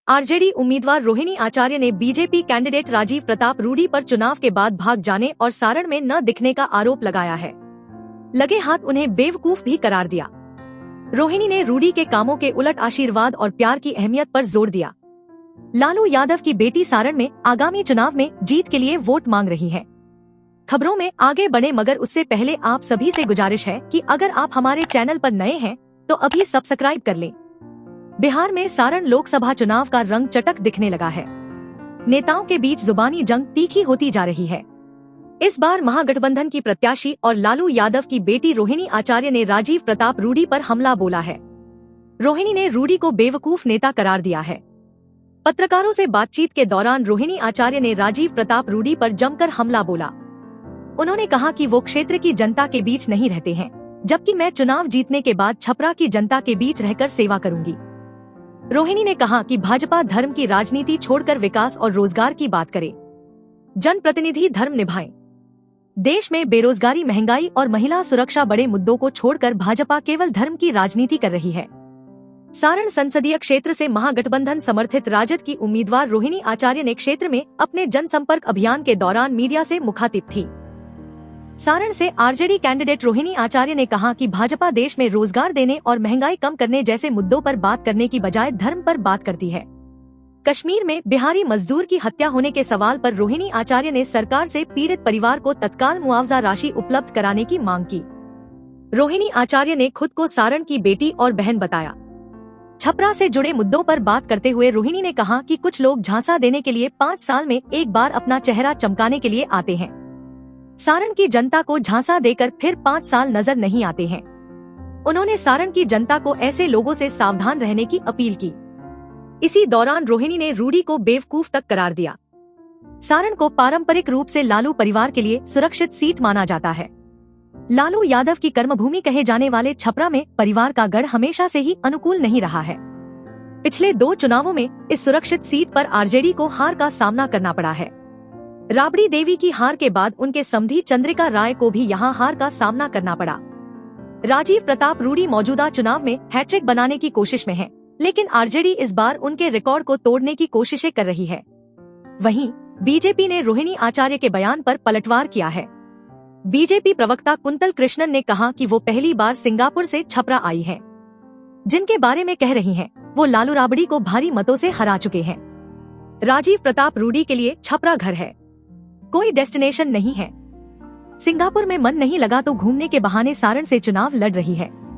RJD उम्मीदवार रोहिणी आचार्य ने BJP candidate Rajiv Pratap Rudy पर चुनाव के बाद भाग जाने और सारण में न दिखने का आरोप लगाया है। लगे हाथ उन्हें बेवकूफ भी करार दिया। रोहिणी ने रूडी के कामों के उलट आशीर्वाद और प्यार की अहमियत पर जोर दिया। लालू यादव की बेटी सारण में आगामी चुनाव में जीत के लिए वोट मांग रही है। खबरों में आगे बढ़े मगर उससे पहले आप सभी से गुजारिश है कि अगर आप हमारे चैनल पर नए हैं तो अभी सब्सक्राइब कर लें। बिहार में सारण लोकसभा चुनाव का रंग चटक दिखने लगा है। नेताओं के बीच जुबानी जंग तीखी होती जा रही है। इस बार महागठबंधन की प्रत्याशी और लालू यादव की बेटी रोहिणी आचार्य ने राजीव प्रताप रूडी पर हमला बोला है। रोहिणी ने रूडी को बेवकूफ नेता करार दिया है। पत्रकारों से बातचीत के दौरान रोहिणी आचार्य ने राजीव प्रताप रूडी पर जमकर हमला बोला। उन्होंने कहा कि वो क्षेत्र की जनता के बीच नहीं रहते हैं, जबकि मैं चुनाव जीतने के बाद छपरा की जनता के बीच रहकर सेवा करूंगी। रोहिणी ने कहा कि भाजपा धर्म की राजनीति छोड़कर विकास और रोजगार की बात करे, जनप्रतिनिधि धर्म निभाएं। देश में बेरोजगारी, महंगाई और महिला सुरक्षा बड़े मुद्दों को छोड़कर भाजपा केवल धर्म की राजनीति कर रही है। सारण संसदीय क्षेत्र से महागठबंधन समर्थित राजद की उम्मीदवार रोहिणी आचार्य ने क्षेत्र में अपने जनसंपर्क अभियान के दौरान मीडिया से मुखातिब थी। सारण से आरजेडी कैंडिडेट रोहिणी आचार्य ने कहा कि भाजपा देश में रोजगार देने और महंगाई कम करने जैसे मुद्दों पर बात करने की बजाय धर्म पर बात करती है। कश्मीर में बिहारी मजदूर की हत्या होने के सवाल पर रोहिणी आचार्य ने सरकार से पीड़ित परिवार को तत्काल मुआवजा राशि उपलब्ध कराने की मांग की। रोहिणी आचार्य ने खुद को सारण की बेटी और बहन बताया। छपरा से जुड़े मुद्दों पर बात करते हुए रोहिणी ने कहा कि कुछ लोग झांसा देने के लिए 5 साल में एक बार अपना चेहरा चमकाने के लिए आते हैं। सारण की जनता को झांसा देकर फिर 5 साल नजर नहीं आते हैं। उन्होंने सारण की जनता को ऐसे लोगों से सावधान रहने की अपील की। इसी दौरान रोहिणी ने रूडी को बेवकूफ तक करार दिया। सारण को पारंपरिक रूप से लालू परिवार के लिए सुरक्षित सीट माना जाता है। लालू यादव की कर्मभूमि कहे जाने वाले छपरा में परिवार का गढ़ हमेशा से ही अनुकूल नहीं रहा है। पिछले 2 चुनावों में इस सुरक्षित सीट पर आरजेडी को हार का सामना करना पड़ा है। राबड़ी देवी की हार के बाद उनके समधी चंद्रिका राय को भी यहां हार का सामना करना पड़ा। राजीव प्रताप रूडी मौजूदा चुनाव में हैट्रिक बनाने की कोशिश में हैं, लेकिन आरजेडी इस बार उनके रिकॉर्ड को तोड़ने की कोशिशें कर रही है। वहीं बीजेपी ने रोहिणी आचार्य के बयान पर पलटवार किया है। बीजेपी प्रवक्ता कुंतल कृष्णन ने कहा कि वो पहली बार सिंगापुर से छपरा आई हैं। जिनके बारे में कह रही हैं, वो लालू राबड़ी को भारी मतों से हरा चुके हैं। राजीव प्रताप रूडी के लिए छपरा घर है, कोई डेस्टिनेशन नहीं है। सिंगापुर में मन नहीं लगा तो घूमने के बहाने सारण से चुनाव लड़ रही है।